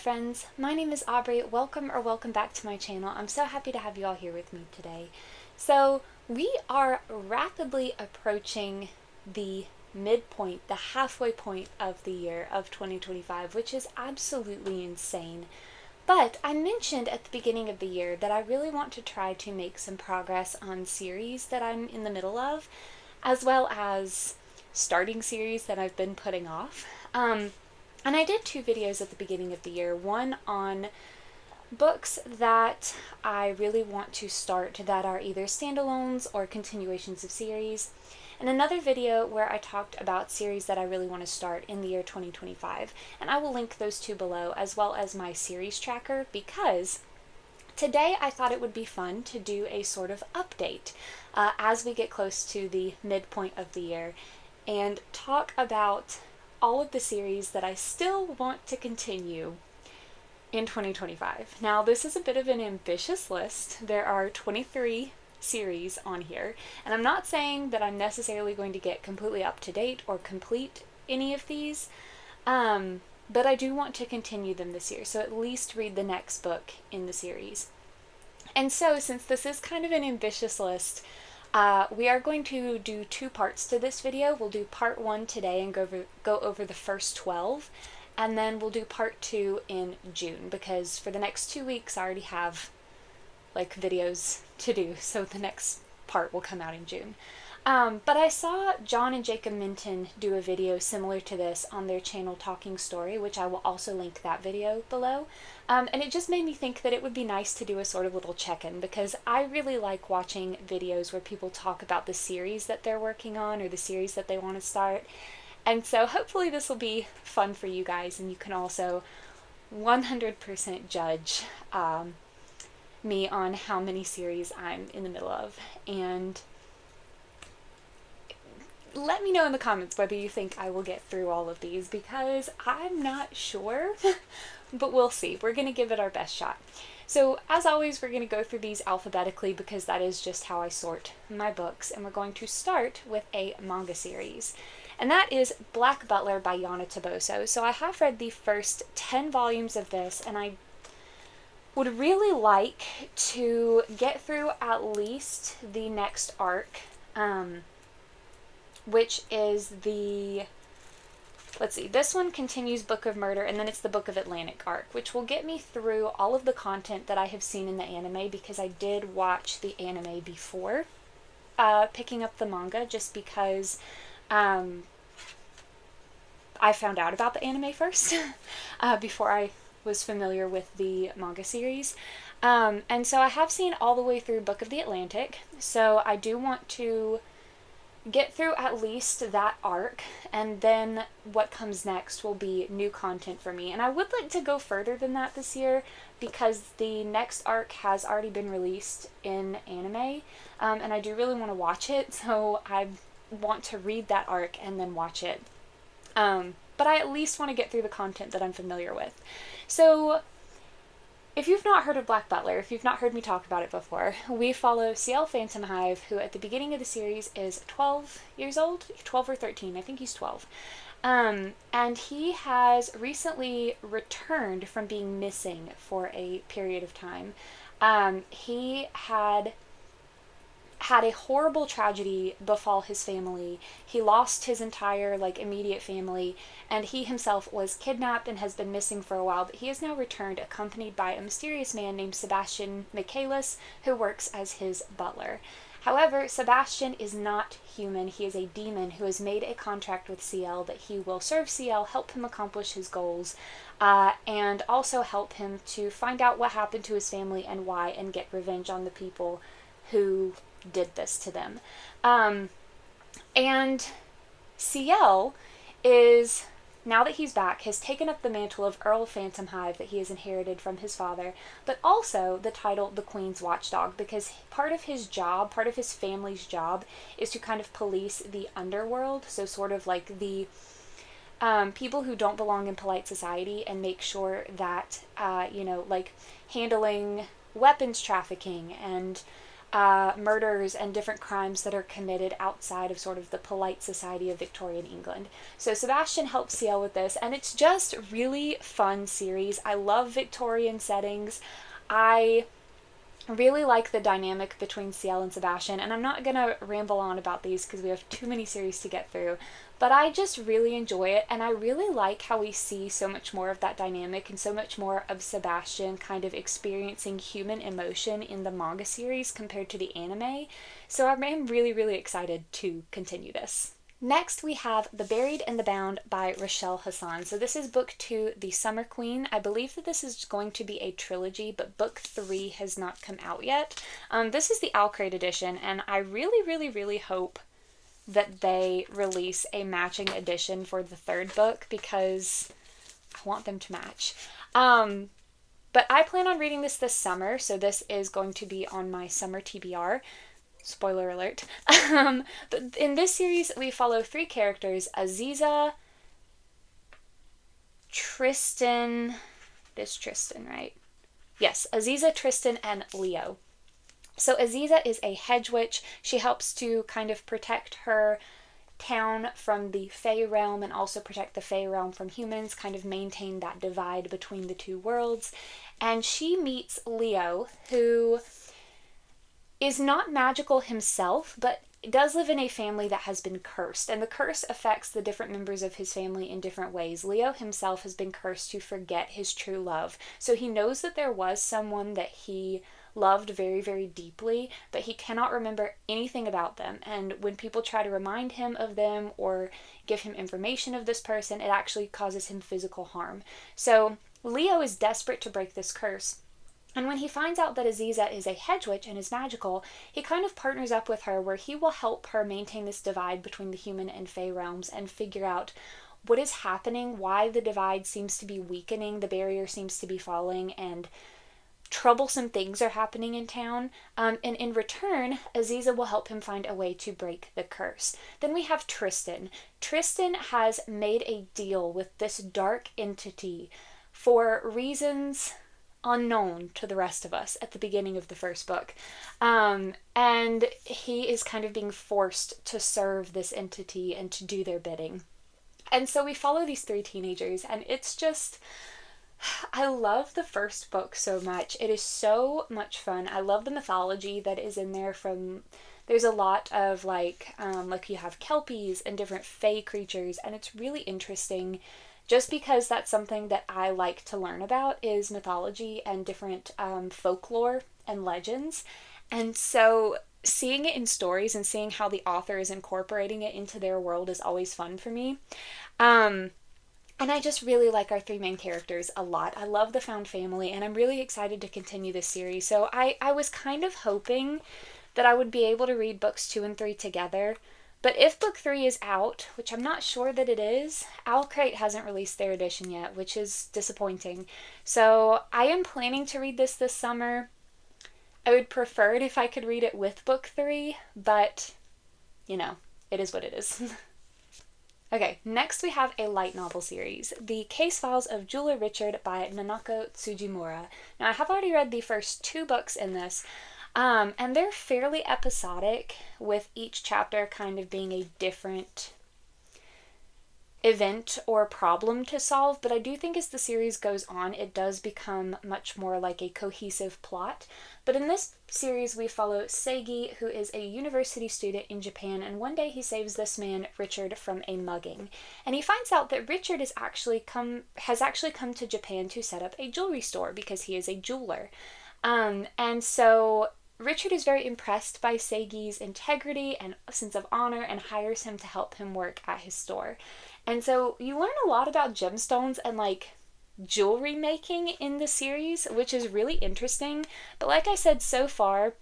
friends, my name is Aubrey. Welcome back to my channel. I'm so happy to have you all here with me today. So we are rapidly approaching the midpoint, the halfway point of the year of 2025, which is absolutely insane. But I mentioned at the beginning of the year that I really want to try to make some progress on series that I'm in the middle of, as well as starting series that I've been putting off. And I did two videos at the beginning of the year, one on books that I really want to start that are either standalones or continuations of series, and another video where I talked about series that I really want to start in the year 2025. And I will link those two below, as well as my series tracker, because today I thought it would be fun to do a sort of update as we get close to the midpoint of the year and talk about all of the series that I still want to continue in 2025. Now, this is a bit of an ambitious list. There are 23 series on here, and I'm not saying that I'm necessarily going to get completely up to date or complete any of these, but I do want to continue them this year, so at least read the next book in the series. And so, since this is kind of an ambitious list, we are going to do two parts to this video. We'll do part 1 today and go over the first 12, and then we'll do part 2 in June, because for the next 2 weeks I already have like videos to do, so the next part will come out in June. But I saw John and Jacob Minton do a video similar to this on their channel Talking Story, which I will also link that video below. And it just made me think that it would be nice to do a sort of little check-in, because I really like watching videos where people talk about the series that they're working on or the series that they want to start. And so hopefully this will be fun for you guys, and you can also 100% judge me on how many series I'm in the middle of. And let me know in the comments whether you think I will get through all of these, because I'm not sure, but we'll see. We're going to give it our best shot. So as always, we're going to go through these alphabetically, because that is just how I sort my books, and we're going to start with a manga series. And that is Black Butler by Yana Toboso. So I have read the first 10 volumes of this, and I would really like to get through at least the next arc, which is the, let's see, this one continues Book of Murder, and then it's the Book of Atlantic arc, which will get me through all of the content that I have seen in the anime, because I did watch the anime before picking up the manga, just because I found out about the anime first before I was familiar with the manga series. And so I have seen all the way through Book of the Atlantic, so I do want to get through at least that arc, and then what comes next will be new content for me. And I would like to go further than that this year, because the next arc has already been released in anime, and I do really want to watch it, so I want to read that arc and then watch it. But I at least want to get through the content that I'm familiar with. So if you've not heard of Black Butler, if you've not heard me talk about it before, we follow CL Phantom Hive, who at the beginning of the series is 12 years old, 12 or 13, I think he's 12. And he has recently returned from being missing for a period of time. He had a horrible tragedy befall his family. He lost his entire immediate family, and he himself was kidnapped and has been missing for a while, but he has now returned accompanied by a mysterious man named Sebastian Michaelis, who works as his butler. However, Sebastian is not human. He is a demon who has made a contract with CL that he will serve CL, help him accomplish his goals, and also help him to find out what happened to his family and why, and get revenge on the people who did this to them. And CL is, now that he's back, has taken up the mantle of Earl Phantom Hive that he has inherited from his father, but also the title the Queen's Watchdog, because part of his job, part of his family's job, is to kind of police the underworld, so sort of like the people who don't belong in polite society, and make sure that, handling weapons trafficking and murders and different crimes that are committed outside of sort of the polite society of Victorian England. So Sebastian helps Ciel with this, and it's just really fun series. I love Victorian settings. I really like the dynamic between Ciel and Sebastian, and I'm not gonna ramble on about these because we have too many series to get through, but I just really enjoy it, and I really like how we see so much more of that dynamic and so much more of Sebastian kind of experiencing human emotion in the manga series compared to the anime. So I'm really, really excited to continue this. Next, we have The Buried and the Bound by Rachel Hassan. So this is book 2, The Summer Queen. I believe that this is going to be a trilogy, but book 3 has not come out yet. This is the Alcrate edition, and I really, really, really hope that they release a matching edition for the 3rd book because I want them to match. But I plan on reading this summer, so this is going to be on my summer TBR. Spoiler alert. But in this series, we follow 3 characters: Aziza, Tristan, this Tristan, right? Yes, Aziza, Tristan, and Leo. So Aziza is a hedge witch. She helps to kind of protect her town from the Fey realm and also protect the Fey realm from humans, kind of maintain that divide between the 2 worlds. And she meets Leo, who is not magical himself, but does live in a family that has been cursed, and the curse affects the different members of his family in different ways. Leo himself has been cursed to forget his true love, so he knows that there was someone that he loved very, very deeply, but he cannot remember anything about them, and when people try to remind him of them or give him information of this person, it actually causes him physical harm. So Leo is desperate to break this curse. And when he finds out that Aziza is a hedge witch and is magical, he kind of partners up with her where he will help her maintain this divide between the human and Fey realms and figure out what is happening, why the divide seems to be weakening, the barrier seems to be falling, and troublesome things are happening in town. And in return, Aziza will help him find a way to break the curse. Then we have Tristan. Tristan has made a deal with this dark entity for reasons unknown to the rest of us at the beginning of the 1st book. And he is kind of being forced to serve this entity and to do their bidding. And so we follow these 3 teenagers, and it's just, I love the 1st book so much. It is so much fun. I love the mythology that is in there. There's a lot of like you have Kelpies and different Fey creatures, and it's really interesting. Just because that's something that I like to learn about is mythology and different folklore and legends. And so seeing it in stories and seeing how the author is incorporating it into their world is always fun for me. And I just really like our 3 main characters a lot. I love the found family, and I'm really excited to continue this series. So I was kind of hoping that I would be able to read books 2 and 3 together. But if book 3 is out, which I'm not sure that it is, Alcrate hasn't released their edition yet, which is disappointing. So I am planning to read this summer. I would prefer it if I could read it with book 3, but, you know, it is what it is. Okay, next we have a light novel series, The Case Files of Jeweler Richard by Nanako Tsujimura. Now, I have already read the first 2 books in this, and they're fairly episodic, with each chapter kind of being a different event or problem to solve, but I do think as the series goes on, it does become much more like a cohesive plot. But in this series, we follow Seigi, who is a university student in Japan, and one day he saves this man, Richard, from a mugging. And he finds out that Richard has actually come to Japan to set up a jewelry store because he is a jeweler. And so Richard is very impressed by Seigi's integrity and sense of honor and hires him to help him work at his store. And so you learn a lot about gemstones and like jewelry making in the series, which is really interesting. But like I said, so far,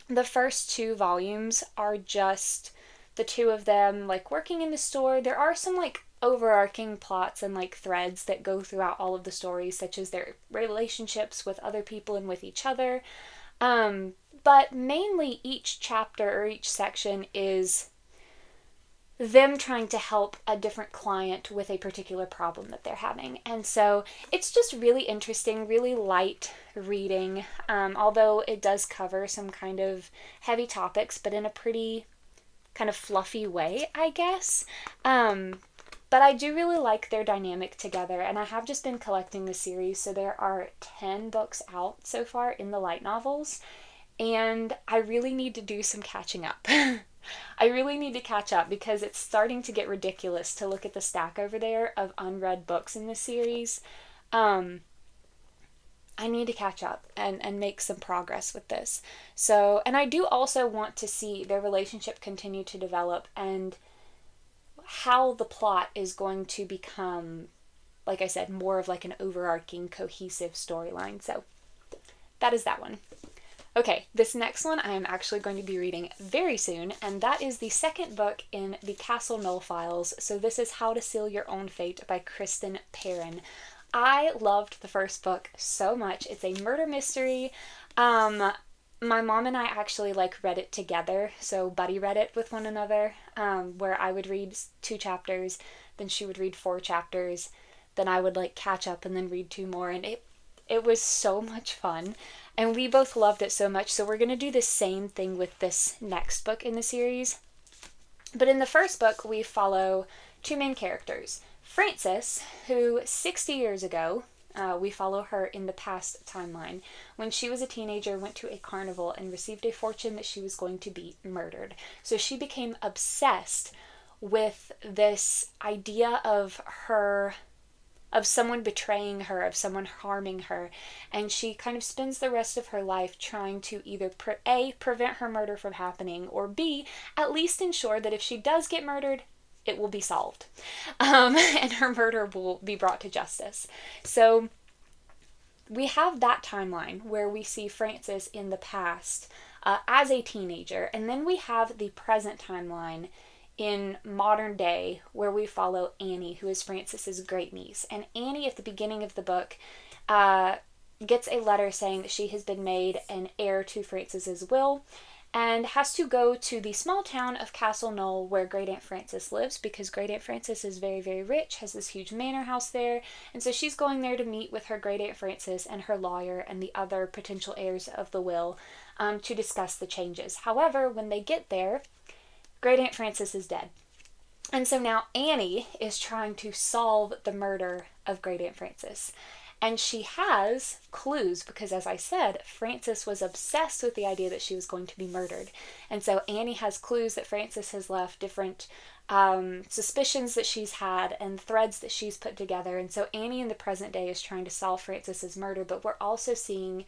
the first 2 volumes are just the 2 of them like working in the store. There are some like overarching plots and like threads that go throughout all of the stories, such as their relationships with other people and with each other. But mainly each chapter or each section is them trying to help a different client with a particular problem that they're having. And so it's just really interesting, really light reading, although it does cover some kind of heavy topics, but in a pretty kind of fluffy way, I guess. But I do really like their dynamic together, and I have just been collecting the series, so there are 10 books out so far in the light novels, and I really need to do some catching up. I really need to catch up because it's starting to get ridiculous to look at the stack over there of unread books in this series. I need to catch up and make some progress with this. So, and I do also want to see their relationship continue to develop and how the plot is going to become, like I said, more of like an overarching, cohesive storyline. So that is that one. Okay, this next one I am actually going to be reading very soon, and that is the second book in the Castle Null files. So this is How to Seal Your Own Fate by Kristen Perrin. I loved the first book so much. It's a murder mystery. My mom and I actually read it together, so buddy read it with one another, where I would read 2 chapters, then she would read 4 chapters, then I would catch up and then read 2 more, and it was so much fun. And we both loved it so much, so we're going to do the same thing with this next book in the series. But in the first book, we follow 2 main characters. Frances, who 60 years ago, we follow her in the past timeline, when she was a teenager, went to a carnival and received a fortune that she was going to be murdered. So she became obsessed with this idea of someone betraying her, of someone harming her, and she kind of spends the rest of her life trying to either A, prevent her murder from happening, or B, at least ensure that if she does get murdered, it will be solved, and her murder will be brought to justice. So we have that timeline where we see Frances in the past as a teenager, and then we have the present timeline in modern day where we follow Annie, who is Frances's great niece. And Annie, at the beginning of the book, gets a letter saying that she has been made an heir to Frances's will and has to go to the small town of Castle Knoll where Great Aunt Frances lives, because Great Aunt Frances is very, very rich, has this huge manor house there, and so she's going there to meet with her Great Aunt Frances and her lawyer and the other potential heirs of the will to discuss the changes. However, when they get there, Great Aunt Frances is dead. And so now Annie is trying to solve the murder of Great Aunt Frances. And she has clues because, as I said, Frances was obsessed with the idea that she was going to be murdered. And so Annie has clues that Frances has left, different suspicions that she's had and threads that she's put together. And so Annie in the present day is trying to solve Frances's murder, but we're also seeing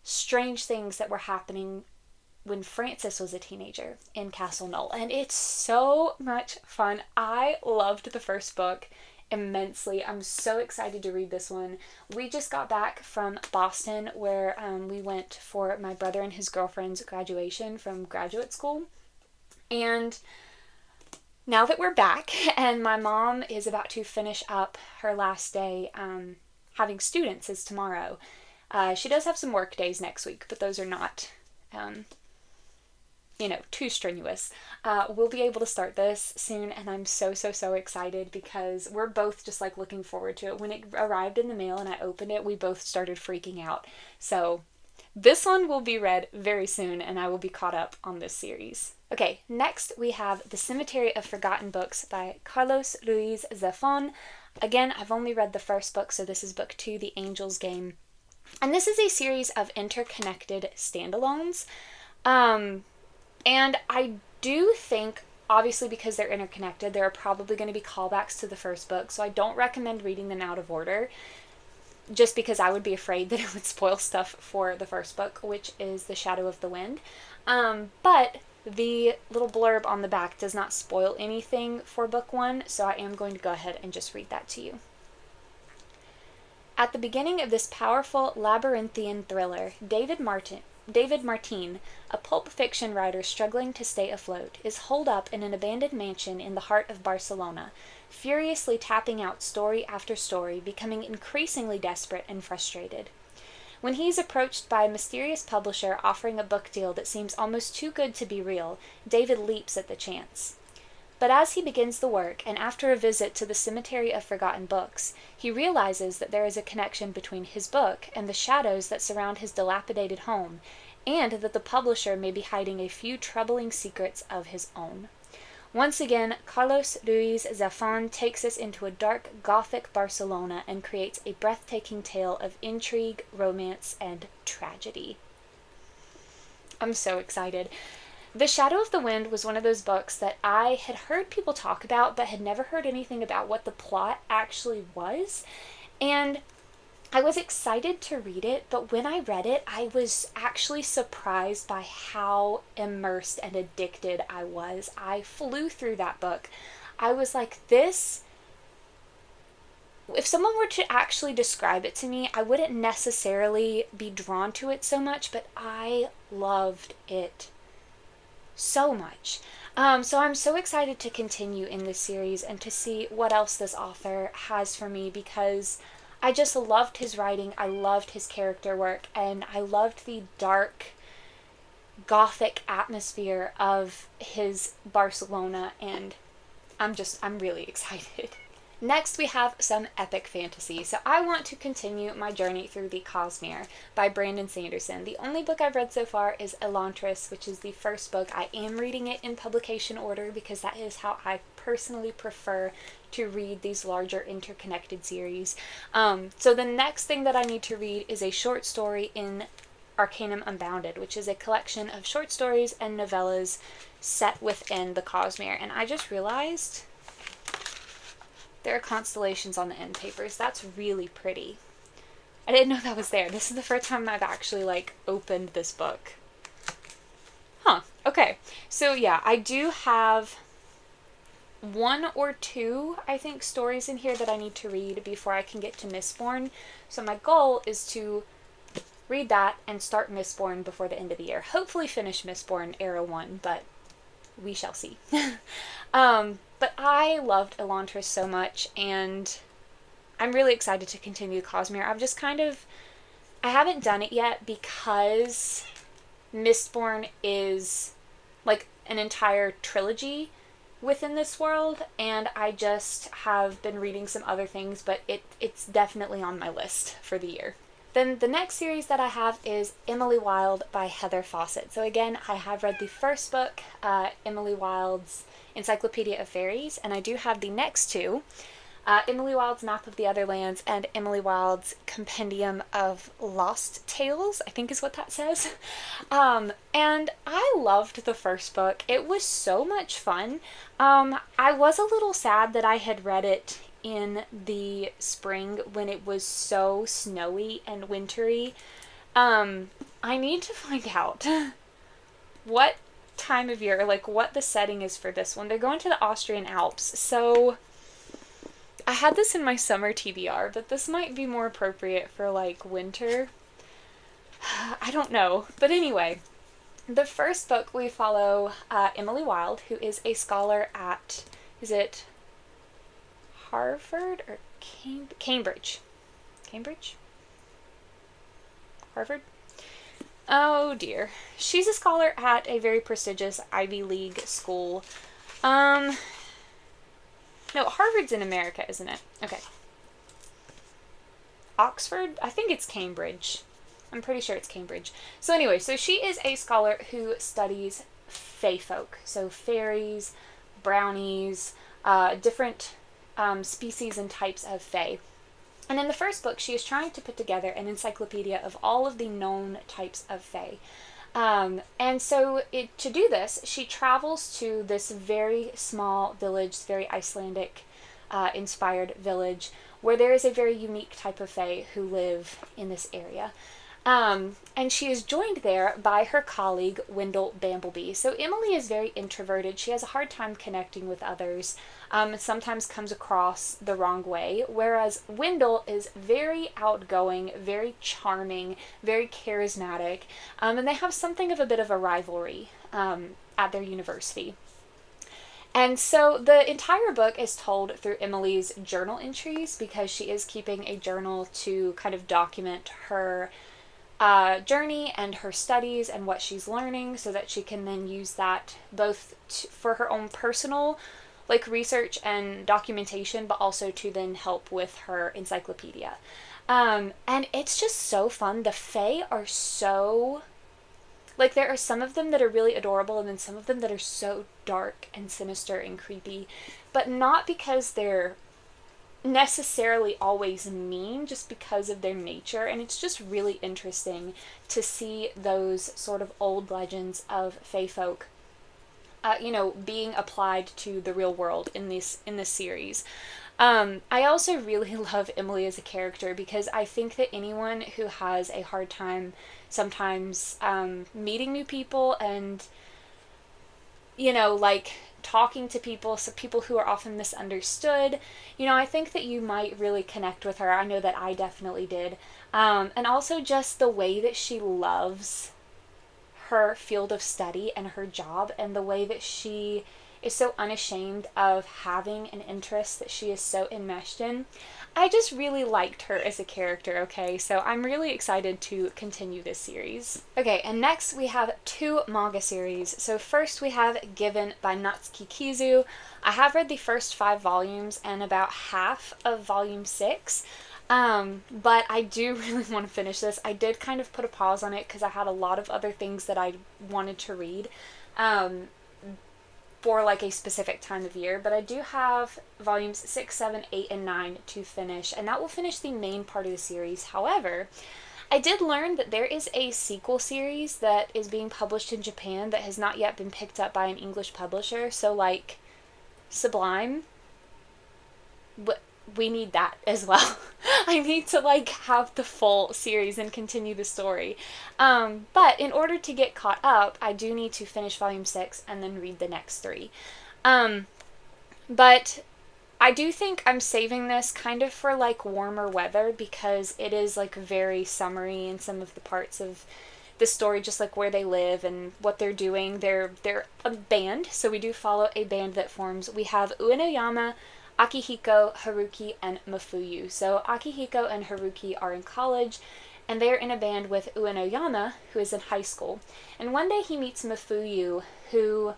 strange things that were happening when Frances was a teenager in Castle Knoll. And it's so much fun. I loved the first book immensely. I'm so excited to read this one. We just got back from Boston, where we went for my brother and his girlfriend's graduation from graduate school. And now that we're back and my mom is about to finish up her last day having students is tomorrow. She does have some work days next week, but those are not too strenuous. We'll be able to start this soon, and I'm so excited because we're both just looking forward to it. When it arrived in the mail and I opened it, we both started freaking out. So this one will be read very soon, and I will be caught up on this series. Okay, next we have The Cemetery of Forgotten Books by Carlos Ruiz Zafón. Again, I've only read the first book, so this is book 2, The Angel's Game. And this is a series of interconnected standalones. And I do think, obviously because they're interconnected, there are probably going to be callbacks to the first book, so I don't recommend reading them out of order, just because I would be afraid that it would spoil stuff for the first book, which is The Shadow of the Wind. But the little blurb on the back does not spoil anything for book 1, so I am going to go ahead and just read that to you. At the beginning of this powerful labyrinthian thriller, David Martín, a pulp fiction writer struggling to stay afloat, is holed up in an abandoned mansion in the heart of Barcelona, furiously tapping out story after story, becoming increasingly desperate and frustrated. When he is approached by a mysterious publisher offering a book deal that seems almost too good to be real, David leaps at the chance. But as he begins the work, and after a visit to the Cemetery of Forgotten Books, he realizes that there is a connection between his book and the shadows that surround his dilapidated home, and that the publisher may be hiding a few troubling secrets of his own. Once again, Carlos Ruiz Zafón takes us into a dark Gothic Barcelona and creates a breathtaking tale of intrigue, romance, and tragedy. I'm so excited. The Shadow of the Wind was one of those books that I had heard people talk about, but had never heard anything about what the plot actually was. And I was excited to read it, but when I read it, I was actually surprised by how immersed and addicted I was. I flew through that book. I was like, this, if someone were to actually describe it to me, I wouldn't necessarily be drawn to it so much, but I loved it so much. So I'm so excited to continue in this series and to see what else this author has for me, because I just loved his writing, I loved his character work, and I loved the dark, Gothic atmosphere of his Barcelona, and I'm really excited. Next, we have some epic fantasy. So I want to continue my journey through the Cosmir by Brandon Sanderson. The only book I've read so far is Elantris, which is the first book. I am reading it in publication order because that is how I personally prefer to read these larger interconnected series. So the next thing that I need to read is a short story in Arcanum Unbounded, which is a collection of short stories and novellas set within the Cosmir. And I just realized there are constellations on the end papers. That's really pretty. I didn't know that was there. This is the first time I've actually opened this book. Huh. Okay. So yeah, I do have one or two, I think, stories in here that I need to read before I can get to Mistborn. So my goal is to read that and start Mistborn before the end of the year. Hopefully finish Mistborn Era 1, but we shall see. But I loved Elantris so much, and I'm really excited to continue Cosmere. I haven't done it yet because Mistborn is like an entire trilogy within this world, and I just have been reading some other things, but it's definitely on my list for the year. Then the next series that I have is Emily Wilde by Heather Fawcett. So again, I have read the first book, Emily Wilde's Encyclopedia of Fairies, and I do have the next two, Emily Wilde's Map of the Other Lands and Emily Wilde's Compendium of Lost Tales, I think is what that says. And I loved the first book. It was so much fun. I was a little sad that I had read it in the spring when it was so snowy and wintry. I need to find out what time of year, what the setting is for this one. They're going to the Austrian Alps, so I had this in my summer TBR, but this might be more appropriate for winter. I don't know, but anyway, the first book we follow Emily Wilde, who is a scholar at, is it Harvard or Cambridge? Cambridge? Harvard? Oh dear. She's a scholar at a very prestigious Ivy League school. No, Harvard's in America, isn't it? Okay. Oxford? I think it's Cambridge. I'm pretty sure it's Cambridge. So anyway, so she is a scholar who studies fae folk. So fairies, brownies, different species and types of fae. And in the first book, she is trying to put together an encyclopedia of all of the known types of fae. And so to do this, she travels to this very small village, very Icelandic inspired village, where there is a very unique type of fae who live in this area. And she is joined there by her colleague, Wendell Bamblebee. So Emily is very introverted. She has a hard time connecting with others, sometimes comes across the wrong way, whereas Wendell is very outgoing, very charming, very charismatic, and they have something of a bit of a rivalry at their university. And so the entire book is told through Emily's journal entries, because she is keeping a journal to kind of document her journey and her studies and what she's learning, so that she can then use that both for her own personal like research and documentation, but also to then help with her encyclopedia. And it's just so fun. The Fae are so, like, there are some of them that are really adorable, and then some of them that are so dark and sinister and creepy, but not because they're necessarily always mean, just because of their nature. And it's just really interesting to see those sort of old legends of Fae folk, being applied to the real world in this series. I also really love Emily as a character, because I think that anyone who has a hard time sometimes meeting new people and, like talking to people, so people who are often misunderstood, I think that you might really connect with her. I know that I definitely did. And also just the way that she loves her field of study and her job, and the way that she is so unashamed of having an interest that she is so enmeshed in. I just really liked her as a character, okay? So I'm really excited to continue this series. Okay, and next we have 2 manga series. So first we have Given by Natsuki Kizu. I have read the first 5 volumes and about half of volume 6. But I do really want to finish this. I did kind of put a pause on it because I had a lot of other things that I wanted to read for like a specific time of year. But I do have volumes 6, 7, 8, and 9 to finish, and that will finish the main part of the series. However, I did learn that there is a sequel series that is being published in Japan that has not yet been picked up by an English publisher. So, like, Sublime, we need that as well. I need to like have the full series and continue the story. But in order to get caught up, I do need to finish volume 6 and then read the next 3. But I do think I'm saving this kind of for like warmer weather, because it is like very summery in some of the parts of the story, just like where they live and what they're doing. They're a band, so we do follow a band that forms. We have Uenoyama, Akihiko, Haruki, and Mafuyu. So Akihiko and Haruki are in college, and they're in a band with Uenoyama, who is in high school. And one day he meets Mafuyu, who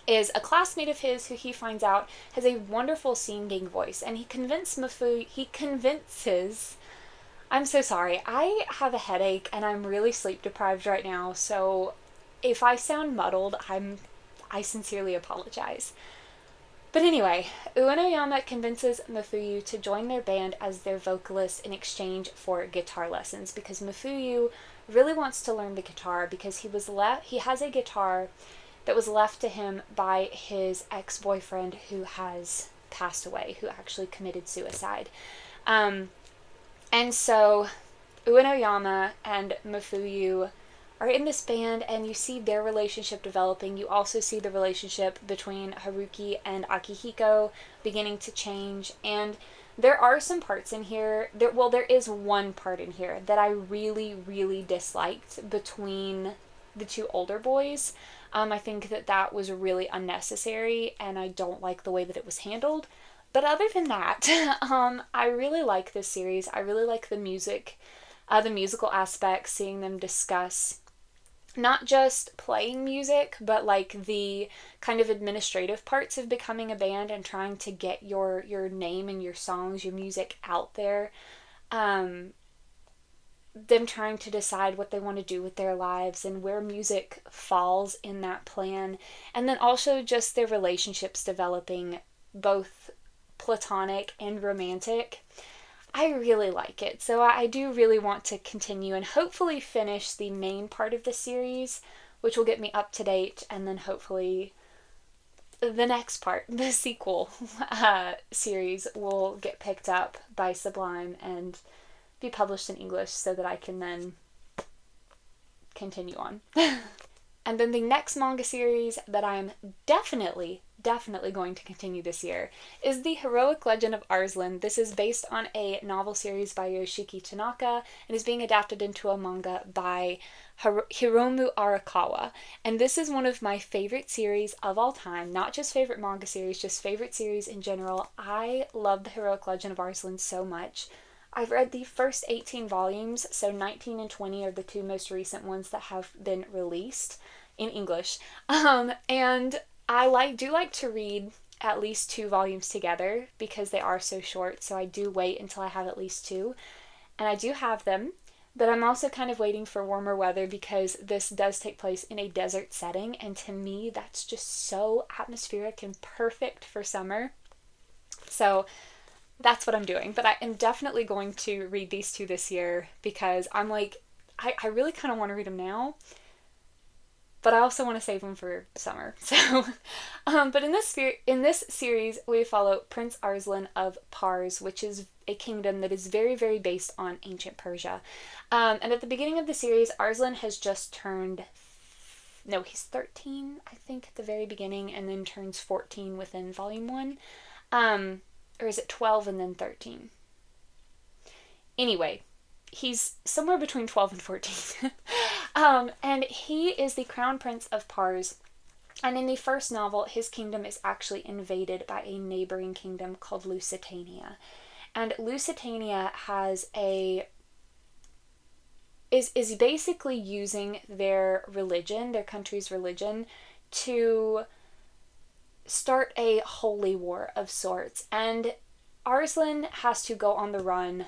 is a classmate of his, who he finds out has a wonderful singing voice. And he convinces, I'm so sorry, I have a headache and I'm really sleep deprived right now, so if I sound muddled, I sincerely apologize. But anyway, Uenoyama convinces Mafuyu to join their band as their vocalist in exchange for guitar lessons, because Mafuyu really wants to learn the guitar, because he has a guitar that was left to him by his ex-boyfriend, who has passed away, who actually committed suicide. And so Uenoyama and Mafuyu are in this band, and you see their relationship developing. You also see the relationship between Haruki and Akihiko beginning to change, and there are some parts in here, there is one part in here that I really, really disliked between the 2 older boys. I think that was really unnecessary, and I don't like the way that it was handled. But other than that, I really like this series. I really like the music, the musical aspects, seeing them discuss not just playing music, but like the kind of administrative parts of becoming a band and trying to get your name and your songs, your music out there. Them trying to decide what they want to do with their lives and where music falls in that plan. And then also just their relationships developing, both platonic and romantic. I really like it. So I do really want to continue and hopefully finish the main part of the series, which will get me up to date, and then hopefully the next part, the sequel series, will get picked up by Sublime and be published in English, so that I can then continue on. And then the next manga series that I'm definitely going to continue this year is The Heroic Legend of Arslan. This is based on a novel series by Yoshiki Tanaka and is being adapted into a manga by Hiromu Arakawa. And this is one of my favorite series of all time. Not just favorite manga series, just favorite series in general. I love The Heroic Legend of Arslan so much. I've read the first 18 volumes, so 19 and 20 are the 2 most recent ones that have been released in English. And I do like to read at least 2 volumes together because they are so short. So I do wait until I have at least 2. And I do have them. But I'm also kind of waiting for warmer weather because this does take place in a desert setting. And to me, that's just so atmospheric and perfect for summer. So that's what I'm doing. But I am definitely going to read these 2 this year because I'm like, I really kind of want to read them now. But I also want to save them for summer. So, but in this series, we follow Prince Arslan of Pars, which is a kingdom that is very, very based on ancient Persia. And at the beginning of the series, Arslan has just turned, no, he's 13, I think, at the very beginning, and then turns 14 within volume 1. Or is it 12 and then 13? Anyway, he's somewhere between 12 and 14. And he is the crown prince of Pars. And in the first novel, his kingdom is actually invaded by a neighboring kingdom called Lusitania. And Lusitania is basically using their religion, their country's religion, to start a holy war of sorts. And Arslan has to go on the run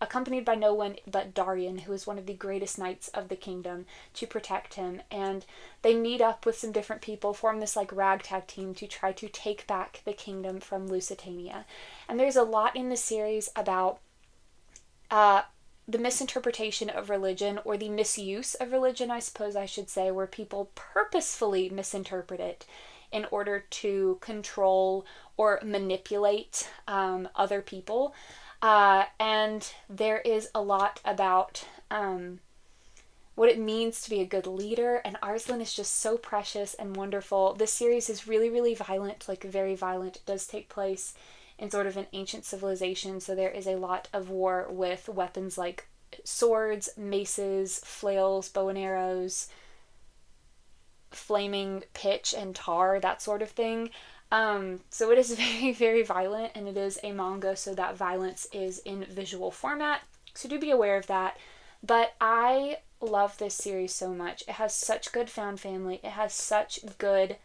accompanied by no one but Darian, who is one of the greatest knights of the kingdom, to protect him. And they meet up with some different people, form this like ragtag team to try to take back the kingdom from Lusitania. And there's a lot in the series about the misinterpretation of religion, or the misuse of religion, I suppose I should say, where people purposefully misinterpret it in order to control or manipulate other people. And there is a lot about what it means to be a good leader, and Arslan is just so precious and wonderful. This series is really, really violent, like very violent. It does take place in sort of an ancient civilization, so there is a lot of war with weapons like swords, maces, flails, bow and arrows, flaming pitch and tar, that sort of thing. So it is very, very violent, and it is a manga, so that violence is in visual format. So do be aware of that. But I love this series so much. It has such good found family. It has such good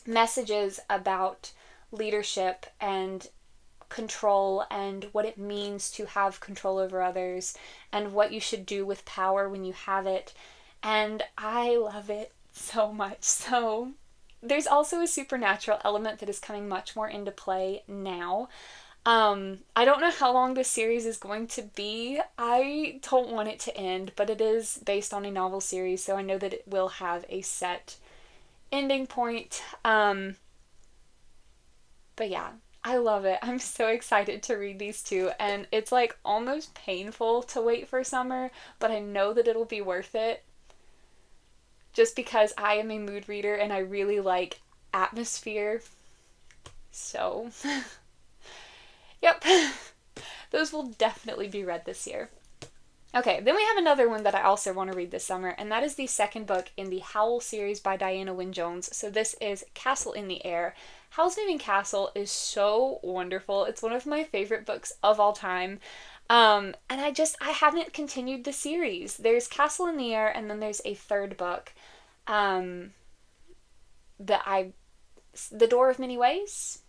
messages about leadership and control and what it means to have control over others and what you should do with power when you have it. And I love it so much. So there's also a supernatural element that is coming much more into play now. I don't know how long this series is going to be. I don't want it to end, but it is based on a novel series, so I know that it will have a set ending point. But yeah, I love it. I'm so excited to read these 2, and it's like almost painful to wait for summer, but I know that it'll be worth it. Just because I am a mood reader and I really like atmosphere. So, yep, those will definitely be read this year. Okay, then we have another one that I also want to read this summer, and that is the second book in the Howl series by Diana Wynne Jones. So this is Castle in the Air. Howl's Moving Castle is so wonderful. It's one of my favorite books of all time. And I haven't continued the series. There's Castle in the Air, and then there's a third book. The Door of Many Ways?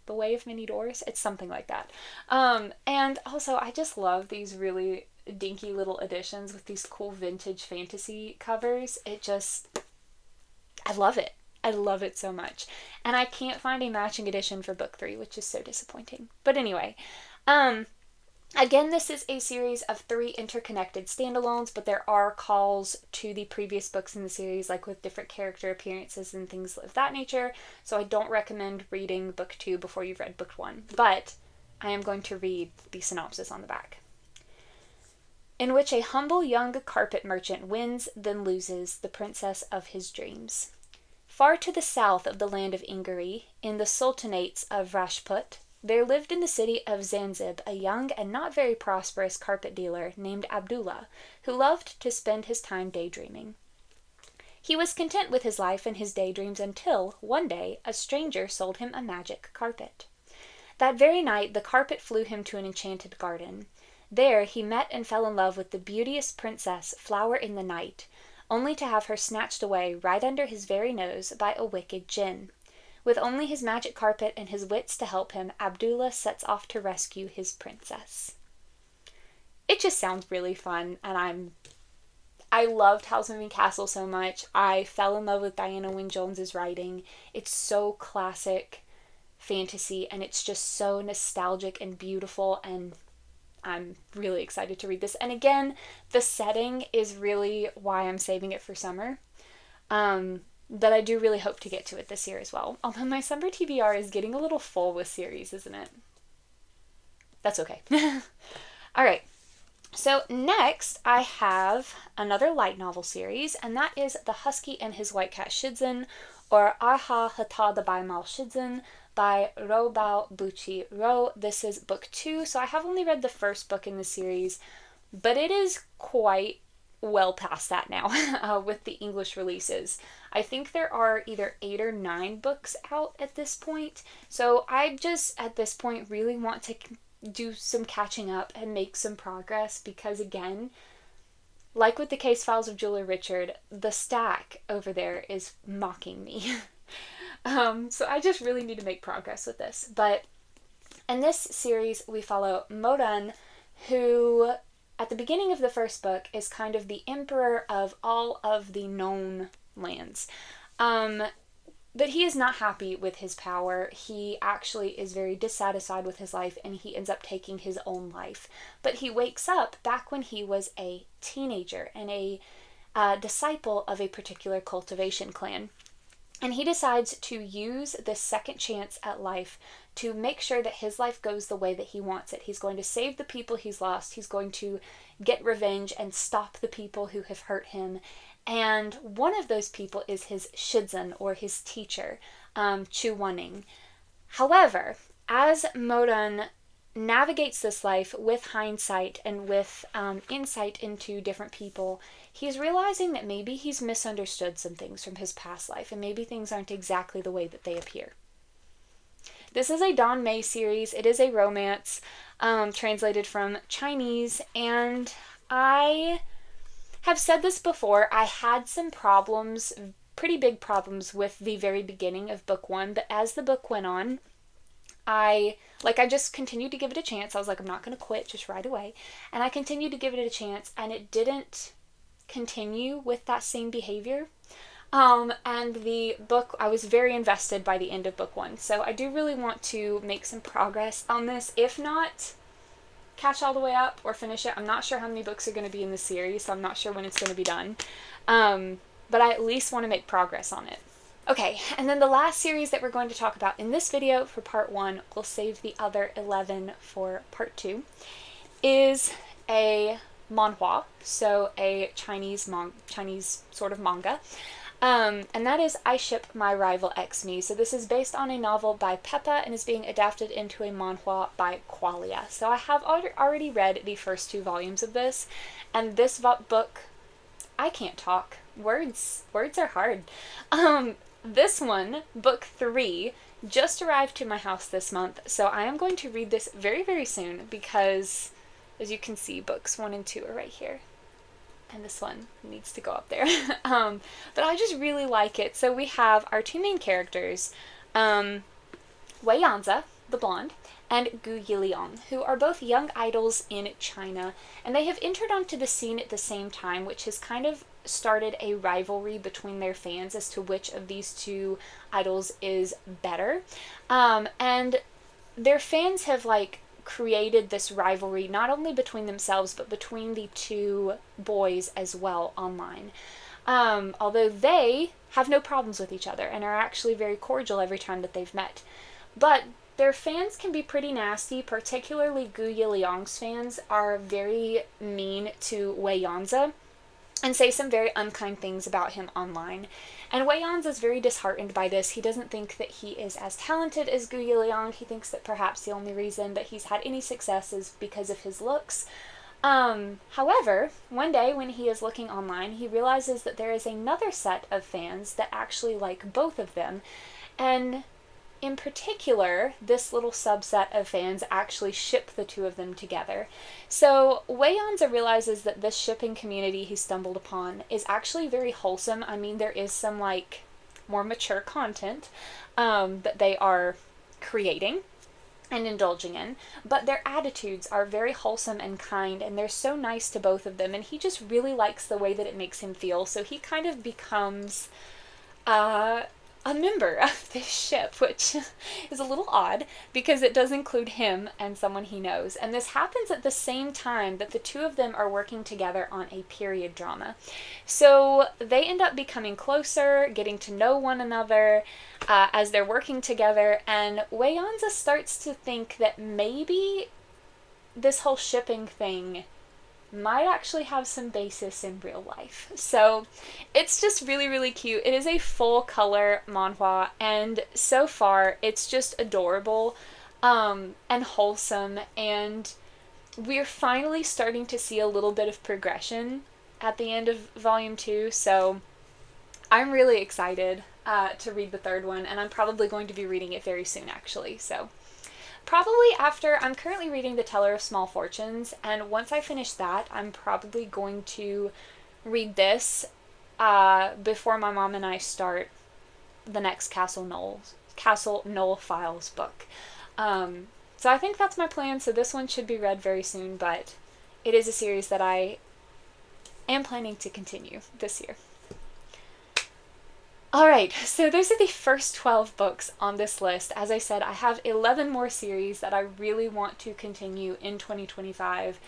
The Way of Many Doors? It's something like that. And also, I just love these really dinky little editions with these cool vintage fantasy covers. I love it. I love it so much. And I can't find a matching edition for book 3, which is so disappointing. But anyway, again, this is a series of 3 interconnected standalones, but there are calls to the previous books in the series, like with different character appearances and things of that nature. So I don't recommend reading book 2 before you've read book 1, but I am going to read the synopsis on the back. In which a humble young carpet merchant wins, then loses, the princess of his dreams. Far to the south of the land of Ingari, in the sultanates of Rajput, there lived in the city of Zanzib a young and not very prosperous carpet dealer named Abdullah, who loved to spend his time daydreaming. He was content with his life and his daydreams until, one day, a stranger sold him a magic carpet. That very night the carpet flew him to an enchanted garden. There he met and fell in love with the beauteous princess Flower in the Night, only to have her snatched away right under his very nose by a wicked djinn. With only his magic carpet and his wits to help him, Abdullah sets off to rescue his princess. It just sounds really fun, and I loved Howl's Moving Castle so much. I fell in love with Diana Wynne Jones's writing. It's so classic fantasy, and it's just so nostalgic and beautiful, and I'm really excited to read this. And again, the setting is really why I'm saving it for summer. But I do really hope to get to it this year as well. Although my summer TBR is getting a little full with series, isn't it? That's okay. All right. So next, I have another light novel series, and that is The Husky and His White Cat Shidzin, or Aha Hata the Baimal Shidzin, by Ro Bao Buchi Ro. This is book 2, so I have only read the first book in the series, but it is quite well past that now with the English releases. I think there are either 8 or 9 books out at this point, so I just at this point really want to do some catching up and make some progress, because again, like with the Case Files of Julia Richard, the stack over there is mocking me. So I just really need to make progress with this. But in this series, we follow Moran, who at the beginning of the first book is kind of the emperor of all of the known lands. But he is not happy with his power. He actually is very dissatisfied with his life, and he ends up taking his own life. But he wakes up back when he was a teenager and a disciple of a particular cultivation clan. And he decides to use this second chance at life to make sure that his life goes the way that he wants it. He's going to save the people he's lost. He's going to get revenge and stop the people who have hurt him. And one of those people is his Shidzin, or his teacher, Chu Wanning. However, as Moran navigates this life with hindsight and with insight into different people, he's realizing that maybe he's misunderstood some things from his past life, and maybe things aren't exactly the way that they appear. This is a Don May series. It is a romance translated from Chinese, and I have said this before. I had some problems, pretty big problems, with the very beginning of book 1, but as the book went on, I just continued to give it a chance. I was like, I'm not going to quit just right away. And I continued to give it a chance, and it didn't continue with that same behavior. And the book, I was very invested by the end of book 1. So I do really want to make some progress on this. If not, catch all the way up or finish it. I'm not sure how many books are going to be in the series, so I'm not sure when it's going to be done. But I at least want to make progress on it. Okay, and then the last series that we're going to talk about in this video for part 1, we'll save the other 11 for part 2, is a manhwa, so a Chinese sort of manga. And that is I Ship My Rival X Me. So this is based on a novel by Peppa and is being adapted into a manhwa by Qualia. So I have already read the first 2 volumes of this, and this book, I can't talk. Words are hard. This one, book 3, just arrived to my house this month, so I am going to read this very, very soon, because as you can see, books 1 and 2 are right here. And this one needs to go up there. But I just really like it. So we have our 2 main characters, Wei Yanzi, the blonde, and Gu Yiliang, who are both young idols in China. And they have entered onto the scene at the same time, which has kind of started a rivalry between their fans as to which of these 2 idols is better. And their fans have, created this rivalry not only between themselves but between the 2 boys as well online. Although they have no problems with each other and are actually very cordial every time that they've met. But their fans can be pretty nasty, particularly Gu Yiliang's fans are very mean to Wei Yanzi and say some very unkind things about him online. And Wei Yanzi is very disheartened by this. He doesn't think that he is as talented as Gu Yiliang. He thinks that perhaps the only reason that he's had any success is because of his looks. However, one day when he is looking online, he realizes that there is another set of fans that actually like both of them. And in particular, this little subset of fans actually ship the 2 of them together. So Wei Yanzi realizes that this shipping community he stumbled upon is actually very wholesome. I mean, there is some more mature content that they are creating and indulging in, but their attitudes are very wholesome and kind, and they're so nice to both of them, and he just really likes the way that it makes him feel, so he kind of becomes a member of this ship, which is a little odd because it does include him and someone he knows. And this happens at the same time that the two of them are working together on a period drama. So they end up becoming closer, getting to know one another as they're working together. And Wayanza starts to think that maybe this whole shipping thing might actually have some basis in real life. So it's just really, really cute. It is a full color manhwa, and so far it's just adorable and wholesome, and we're finally starting to see a little bit of progression at the end of volume 2, so I'm really excited to read the third one, and I'm probably going to be reading it very soon actually. So probably after, I'm currently reading The Teller of Small Fortunes, and once I finish that, I'm probably going to read this before my mom and I start the next Castle Knoll Files book. So I think that's my plan, so this one should be read very soon, but it is a series that I am planning to continue this year. Alright, so those are the first 12 books on this list. As I said, I have 11 more series that I really want to continue in 2025,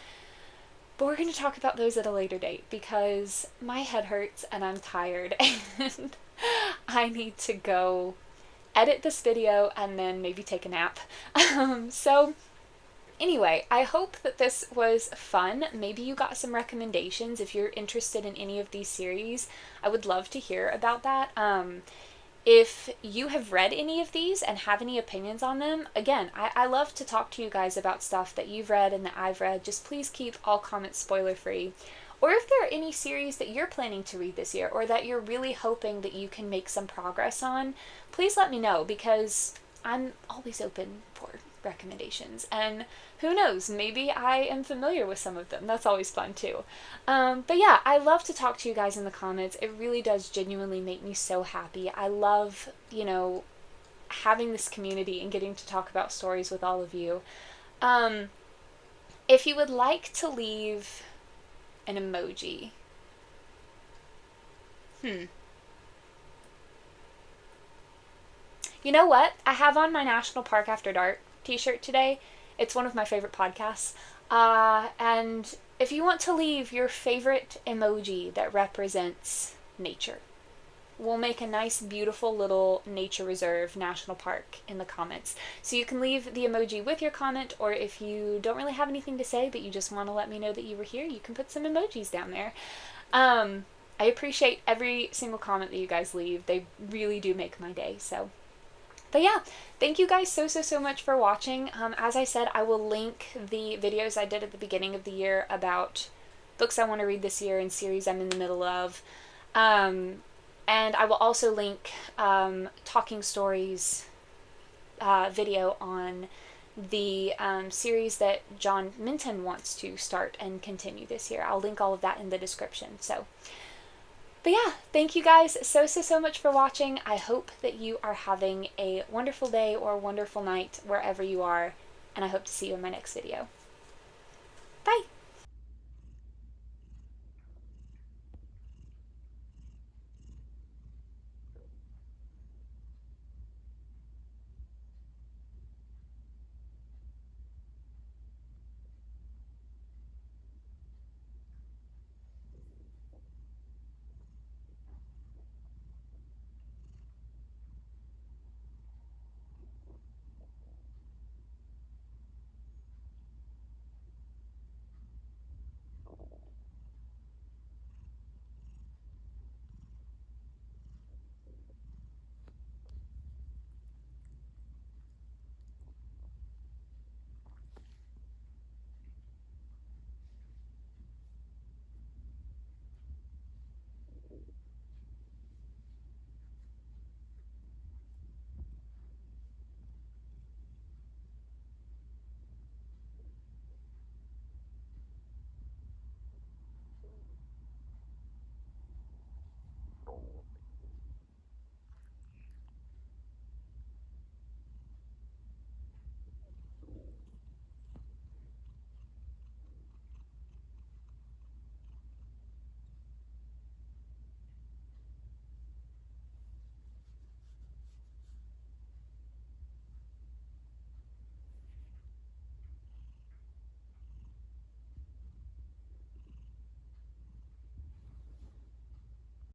but we're going to talk about those at a later date because my head hurts and I'm tired and I need to go edit this video and then maybe take a nap. So anyway, I hope that this was fun. Maybe you got some recommendations. If you're interested in any of these series, I would love to hear about that. If you have read any of these and have any opinions on them, again, I love to talk to you guys about stuff that you've read and that I've read. Just please keep all comments spoiler free. Or if there are any series that you're planning to read this year or that you're really hoping that you can make some progress on, please let me know because I'm always open for recommendations, and who knows, maybe I am familiar with some of them. That's always fun too. But yeah, I love to talk to you guys in the comments. It really does genuinely make me so happy. I love, you know, having this community and getting to talk about stories with all of you. If you would like to leave an emoji, you know what? I have on my National Park After Dark t-shirt today. It's one of my favorite podcasts. And if you want to leave your favorite emoji that represents nature, we'll make a nice, beautiful little nature reserve national park in the comments. So you can leave the emoji with your comment, or if you don't really have anything to say, but you just want to let me know that you were here, you can put some emojis down there. I appreciate every single comment that you guys leave. They really do make my day, so. But yeah, thank you guys so much for watching. As I said, I will link the videos I did at the beginning of the year about books I want to read this year and series I'm in the middle of. And I will also link Talking Stories video on the series that John Minton wants to start and continue this year. I'll link all of that in the description. So. But yeah, thank you guys so much for watching. I hope that you are having a wonderful day or a wonderful night wherever you are, and I hope to see you in my next video. Bye!